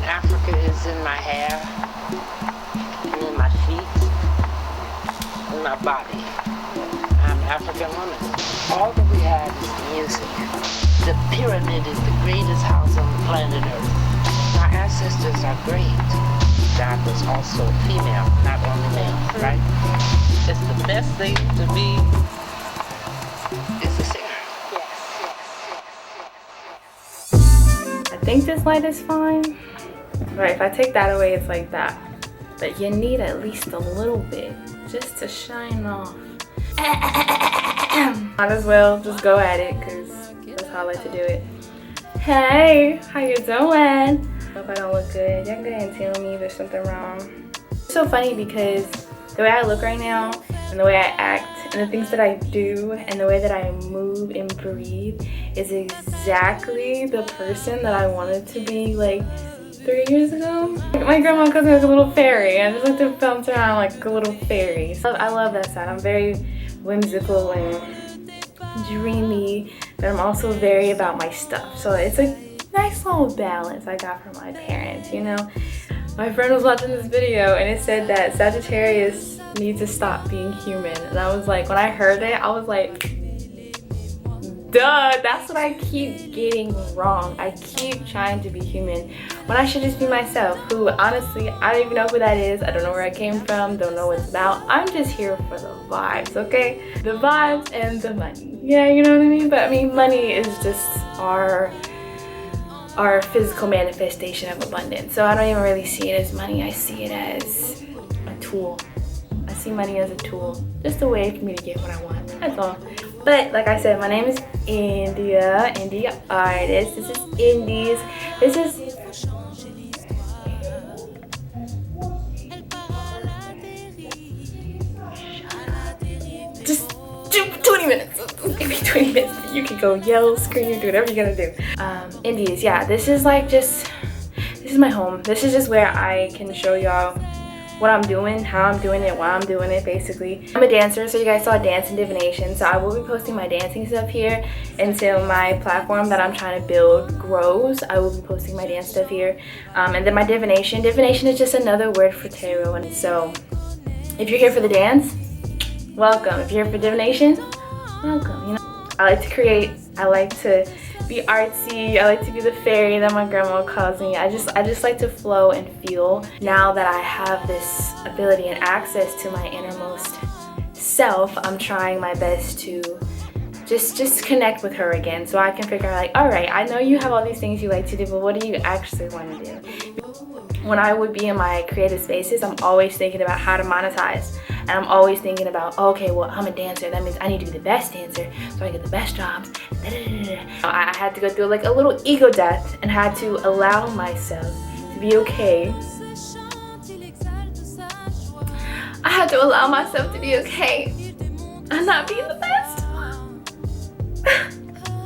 And Africa is in my hair, and in my feet, in my body. I'm an African woman. All that we have is music. The pyramid is the greatest house on the planet Earth. Our ancestors are great. God was also female, not only male, right? It's the best thing to be is a singer. I think this light is fine. Right, if I take that away, it's like that. But you need at least a little bit just to shine off. Might as well just go at it because that's how I like to do it. Hey, how you doing? Hope I don't look good. Y'all can go ahead and tell me there's something wrong. It's so funny because the way I look right now and the way I act and the things that I do and the way that I move and breathe is exactly the person that I wanted to be like 3 years ago. My grandma calls me like a little fairy. I just like to bounce around like a little fairy. So I love that side. I'm very whimsical and dreamy, but I'm also very about my stuff. So it's a nice little balance I got from my parents, you know? My friend was watching this video and it said that Sagittarius need to stop being human. And I was like, when I heard it, I was like, duh, that's what I keep getting wrong. I keep trying to be human when I should just be myself, who honestly, I don't even know who that is. I don't know where I came from, don't know what it's about. I'm just here for the vibes, okay? The vibes and the money. Yeah, you know what I mean? But I mean, money is just our physical manifestation of abundance. So I don't even really see it as money. I see it as a tool. I see money as a tool. Just a way for me to get what I want. That's all. But like I said, my name is India, Indy artist. This is Indies. This is just 20 minutes. Give me 20 minutes. You can go yell, scream, do whatever you're gonna do. Indies, yeah, this is my home. This is just where I can show y'all what I'm doing, how I'm doing it, why I'm doing it, basically. I'm a dancer, so you guys saw dance and divination, so I will be posting my dancing stuff here until my platform that I'm trying to build grows. I will be posting my dance stuff here. And then my divination. Divination is just another word for tarot, and so if you're here for the dance, welcome. If you're here for divination, welcome. You know, I like to create, I like to be artsy, I like to be the fairy that my grandma calls me. I just like to flow and feel. Now that I have this ability and access to my innermost self, I'm trying my best to just connect with her again, so I can figure out like, all right, I know you have all these things you like to do, but what do you actually want to do? When I would be in my creative spaces, I'm always thinking about how to monetize. And I'm always thinking about, okay, well, I'm a dancer. That means I need to be the best dancer so I get the best jobs. I had to go through like a little ego death and had to allow myself to be okay. I had to allow myself to be okay and not being the best.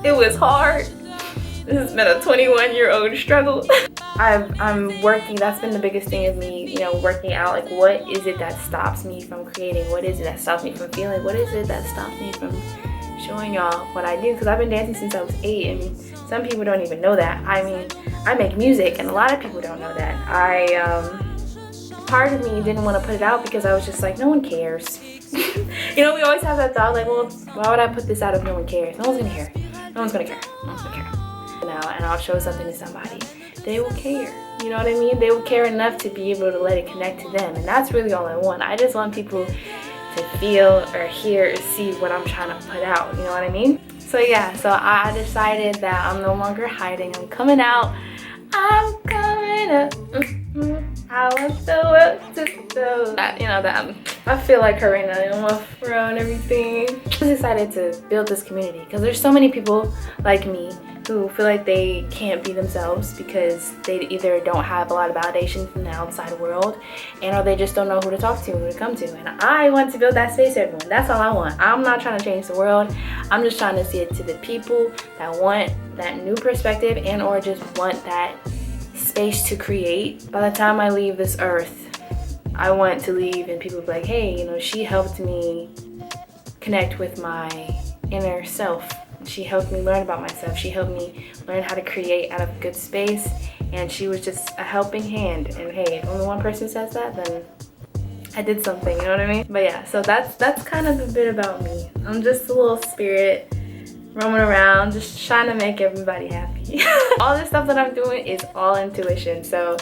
It was hard. This has been a 21-year-old struggle. I'm working, that's been the biggest thing of me, you know, working out, like what is it that stops me from creating? What is it that stops me from feeling? What is it that stops me from showing y'all what I do? Because I've been dancing since I was 8. I mean, some people don't even know that. I mean, I make music and a lot of people don't know that. Part of me didn't want to put it out because I was just like, no one cares. You know, we always have that thought like, well, why would I put this out if no one cares? No one's gonna care. No one's gonna care. No one's gonna care. Now, and I'll show something to somebody, they will care. You know what I mean? They will care enough to be able to let it connect to them, and that's really all I want. I just want people to feel or hear or see what I'm trying to put out. You know what I mean? So yeah, so I decided that I'm no longer hiding. I'm coming out. I'm coming up. I want the world to know that, you know, that I feel like her right now. I'm off row and everything. I just decided to build this community because there's so many people like me who feel like they can't be themselves because they either don't have a lot of validation from the outside world or they just don't know who to talk to, who to come to. And I want to build that space for everyone. That's all I want. I'm not trying to change the world. I'm just trying to see it to the people that want that new perspective and or just want that space to create. By the time I leave this earth, I want to leave and people be like, hey, you know, she helped me connect with my inner self. She helped me learn about myself. She helped me learn how to create out of good space and she was just a helping hand. And hey, if only one person says that, then I did something, you know what I mean? But yeah, so that's kind of a bit about me. I'm just a little spirit roaming around, just trying to make everybody happy. All this stuff that I'm doing is all intuition. So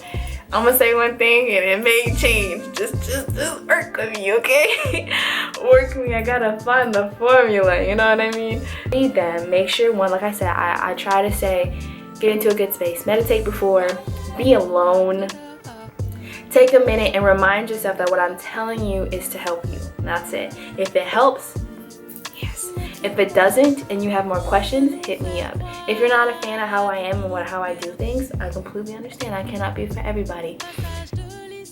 I'm gonna say one thing and it may change. Just work with me, okay? Work with me. I gotta find the formula, you know what I mean? Read them. Make sure one, like I said, I try to say, get into a good space. Meditate before. Be alone. Take a minute and remind yourself that what I'm telling you is to help you. And that's it. If it helps, yes. If it doesn't and you have more questions, hit me up. If you're not a fan of how I am and how I do things, I completely understand. I cannot be for everybody.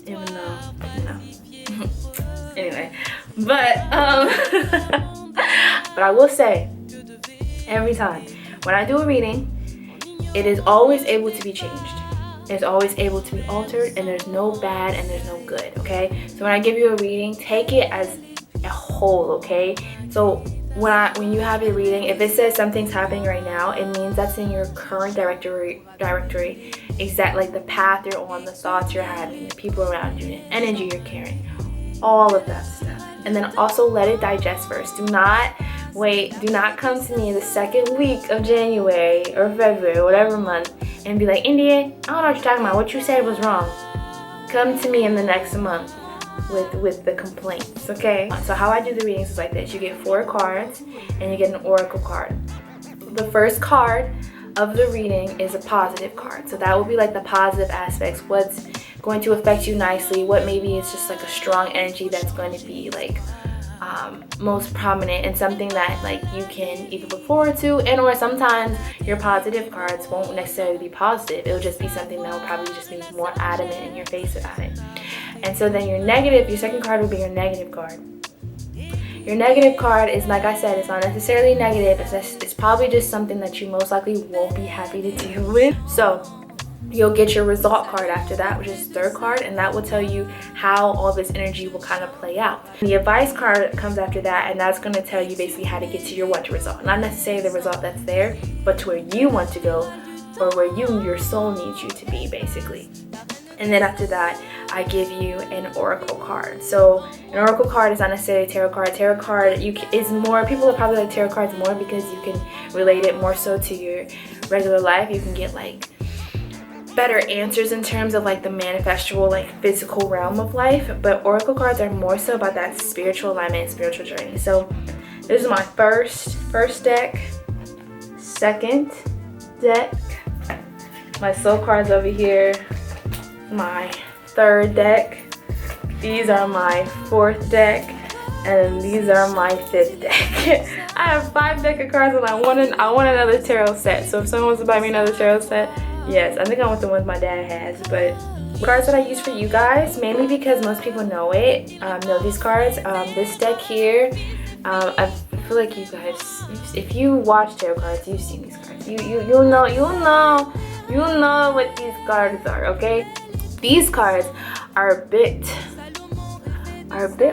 Even though, no. Anyway, but but I will say, every time when I do a reading, it is always able to be changed. It's always able to be altered, and there's no bad and there's no good, okay? So when I give you a reading, take it as a whole, okay? So when you have your reading, if it says something's happening right now, it means that's in your current directory, exactly like the path you're on, the thoughts you're having, the people around you, the energy you're carrying, all of that stuff. And then also let it digest first. Do not wait, do not come to me the second week of January or February, whatever month, and be like, Indy, I don't know what you're talking about. What you said was wrong. Come to me in the next month with the complaints, okay? So how I do the readings is like this. You get 4 cards and you get an oracle card. The first card of the reading is a positive card. So that will be like the positive aspects, what's going to affect you nicely, what maybe is just like a strong energy that's going to be like most prominent, and something that like you can either look forward to, and or sometimes your positive cards won't necessarily be positive. It'll just be something that will probably just be more adamant in your face about it. And so then your second card will be your negative card. Your negative card is, like I said, it's not necessarily negative. It's probably just something that you most likely won't be happy to deal with. So you'll get your result card after that, which is the third card, and that will tell you how all this energy will kind of play out. The advice card comes after that, and that's going to tell you basically how to get to your result. Not necessarily the result that's there, but to where you want to go, or where your soul needs you to be, basically. And then after that, I give you an oracle card. So an oracle card is not necessarily a tarot card. Tarot card is more, people are probably like tarot cards more because you can relate it more so to your regular life. You can get like better answers in terms of like the manifestual, like physical realm of life, but oracle cards are more so about that spiritual alignment, spiritual journey. So this is my first deck, second deck, my soul cards over here, my third deck, these are my fourth deck, and these are my fifth deck. I have 5 deck of cards, and I want another tarot set. So if someone wants to buy me another tarot set, yes, I think I want the ones my dad has. But the cards that I use for you guys, mainly because most people know these cards. This deck here, I feel like you guys, if you watch tarot cards, you've seen these cards. You'll know what these cards are, okay? These cards are a bit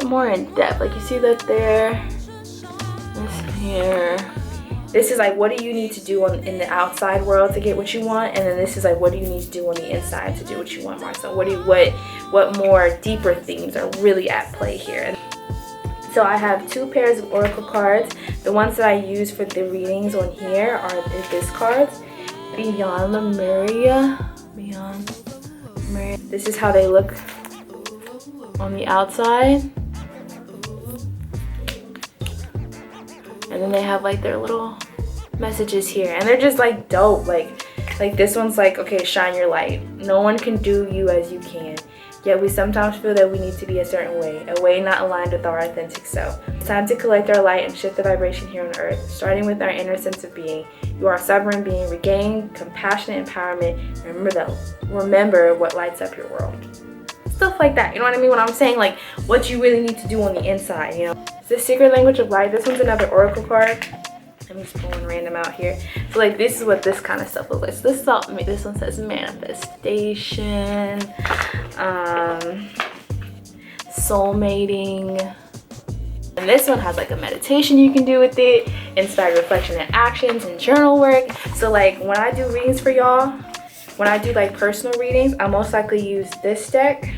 more in depth. Like you see that there, this here. This is like, what do you need to do in the outside world to get what you want, and then this is like, what do you need to do on the inside to do what you want more. So what more deeper themes are really at play here. So I have 2 pairs of oracle cards. The ones that I use for the readings on here is this card, Beyond Lemuria. This is how they look on the outside. And then they have like their little messages here, and they're just like dope. Like this one's like, okay, shine your light. No one can do you as you can. Yet we sometimes feel that we need to be a certain way, a way not aligned with our authentic self. It's time to collect our light and shift the vibration here on earth, starting with our inner sense of being. You are a sovereign being. Regain compassionate empowerment, and remember what lights up your world. Stuff like that, you know what I mean? When I'm saying like what you really need to do on the inside, you know. It's the secret language of light. This one's another oracle card. Let me just pull one random out here. So like this is what this kind of stuff looks like. So this one says manifestation, soulmating. And this one has like a meditation you can do with it, inspired reflection and actions, and journal work. So like when I do readings for y'all, when I do like personal readings, I most likely use this deck,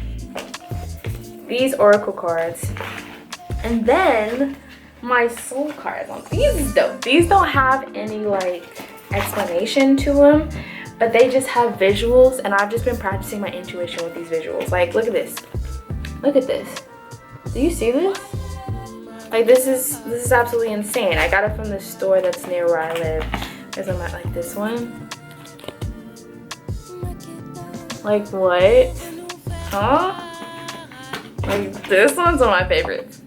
these oracle cards, and then my soul cards. These dope. These don't have any like explanation to them, but they just have visuals, and I've just been practicing my intuition with these visuals. Like, look at this. Look at this. Do you see this? Like, this is absolutely insane. I got it from the store that's near where I live. There's a mat like this one. Like, what? Huh? Like, this one's one of my favorites.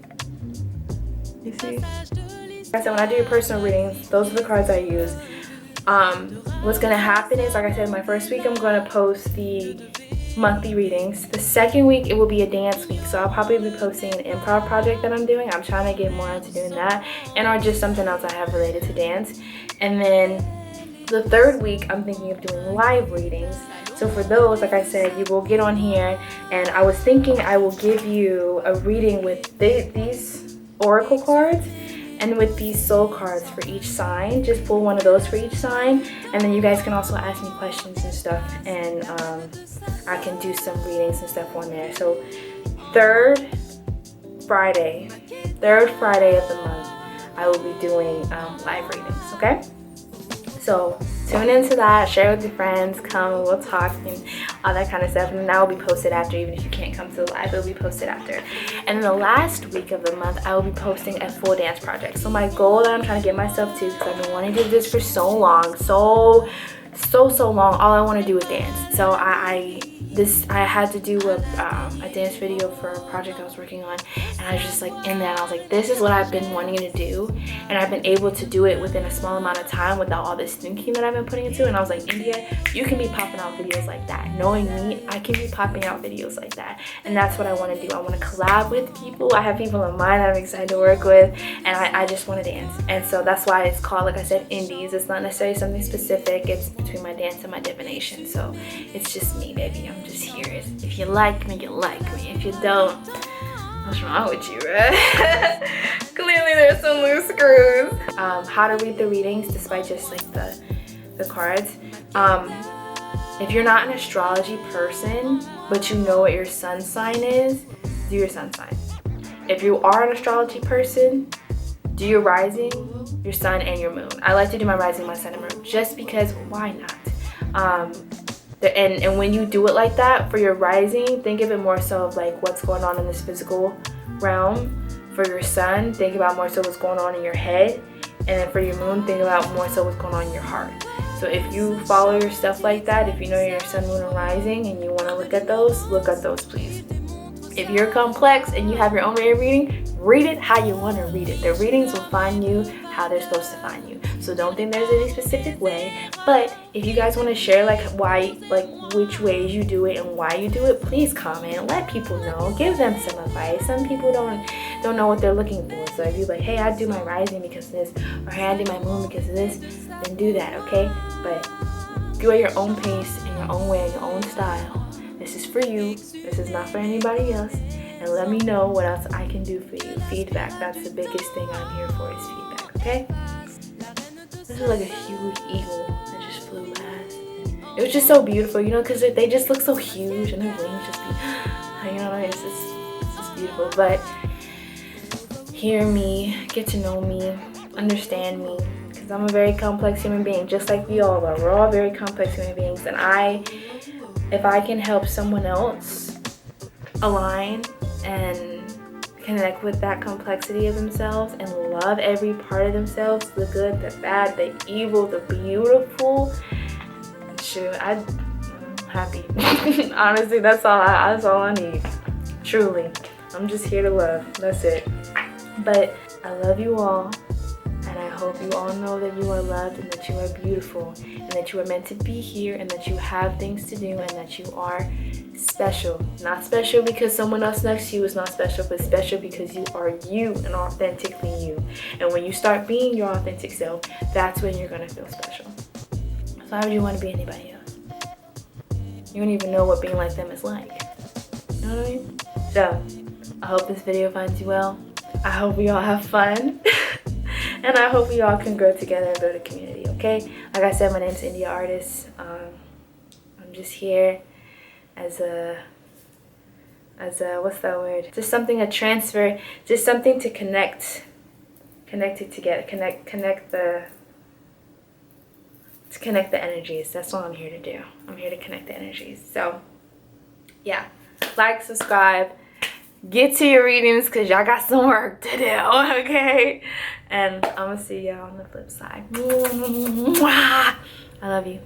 You see? Like I said, when I do your personal readings, those are the cards I use. What's gonna happen is, like I said, my first week I'm gonna post the monthly readings. The second week it will be a dance week, so I'll probably be posting an improv project that I'm doing. I'm trying to get more into doing that, and or just something else I have related to dance. And then the third week I'm thinking of doing live readings. So for those, like I said, you will get on here, and I was thinking I will give you a reading with these oracle cards and with these soul cards for each sign. Just pull one of those for each sign, and then you guys can also ask me questions and stuff, and I can do some readings and stuff on there. So third Friday of the month, I will be doing live readings, okay? So tune into that, share with your friends, come and we'll talk and all that kind of stuff. And that will be posted after, even if you can't come to the live, it'll be posted after. And then the last week of the month, I will be posting a full dance project. So my goal that I'm trying to get myself to, because I've been wanting to do this for so long, so long, all I want to do is dance. So I had to do a dance video for a project I was working on, and I was just like in there, and I was like, this is what I've been wanting to do, and I've been able to do it within a small amount of time without all this thinking that I've been putting into it. And I was like, India, you can be popping out videos like that. Knowing me, I can be popping out videos like that, and that's what I want to do. I want to collab with people. I have people in mind that I'm excited to work with, and I just want to dance. And so that's why it's called, like I said, Indies. It's not necessarily something specific. It's between my dance and my divination. So it's just me, baby. I'm just here. If you like me, you like me. If you don't, what's wrong with you, right? Clearly there's some loose screws. How to read the readings despite just like the cards. If you're not an astrology person, but you know what your sun sign is, do your sun sign. If you are an astrology person, do your rising, your sun, and your moon. I like to do my rising, my sun, and moon just because, why not? And when you do it like that for your rising, think of it more so of like what's going on in this physical realm. For your sun, think about more so what's going on in your head. And then for your moon, think about more so what's going on in your heart. So if you follow your stuff like that, if you know your sun, moon, and rising, and you want to look at those, please. If you're complex and you have your own way of reading, read it how you want to read it. The readings will find you how they're supposed to find you. So don't think there's any specific way. But if you guys want to share which ways you do it and why you do it, please comment. Let people know. Give them some advice. Some people don't know what they're looking for. So if you're like, hey, I do my rising because of this, or hey, I do my moon because of this, then do that, okay? But do it at your own pace, in your own way, in your own style. This is for you. This is not for anybody else. And let me know what else I can do for you. Feedback. That's the biggest thing I'm here for, is feedback, okay? This is like a huge eagle that just flew past. It was just so beautiful, you know, because they just look so huge, and their wings just be, you know, it's just beautiful. But hear me, get to know me, understand me, because I'm a very complex human being, just like we all are. We're all very complex human beings, and if I can help someone else align and connect with that complexity of themselves and love every part of themselves, the good, the bad, the evil, the beautiful, shoot, I'm happy. Honestly, that's all I need. Truly, I'm just here to love. That's it. But I love you all. And I hope you all know that you are loved, and that you are beautiful, and that you are meant to be here, and that you have things to do, and that you are special. Not special because someone else next to you is not special, but special because you are you and authentically you. And when you start being your authentic self, that's when you're going to feel special. So why would you want to be anybody else? You don't even know what being like them is like. You know what I mean? So, I hope this video finds you well. I hope we all have fun. And I hope we all can grow together and build a community, okay? Like I said, my name's Indy Artist on I'm just here as a what's that word? Just something to transfer, just something to connect it together, connect the energies. That's what I'm here to do. I'm here to connect the energies. So yeah, like, subscribe, get to your readings because y'all got some work to do, okay? And I'm gonna see y'all on the flip side. I love you.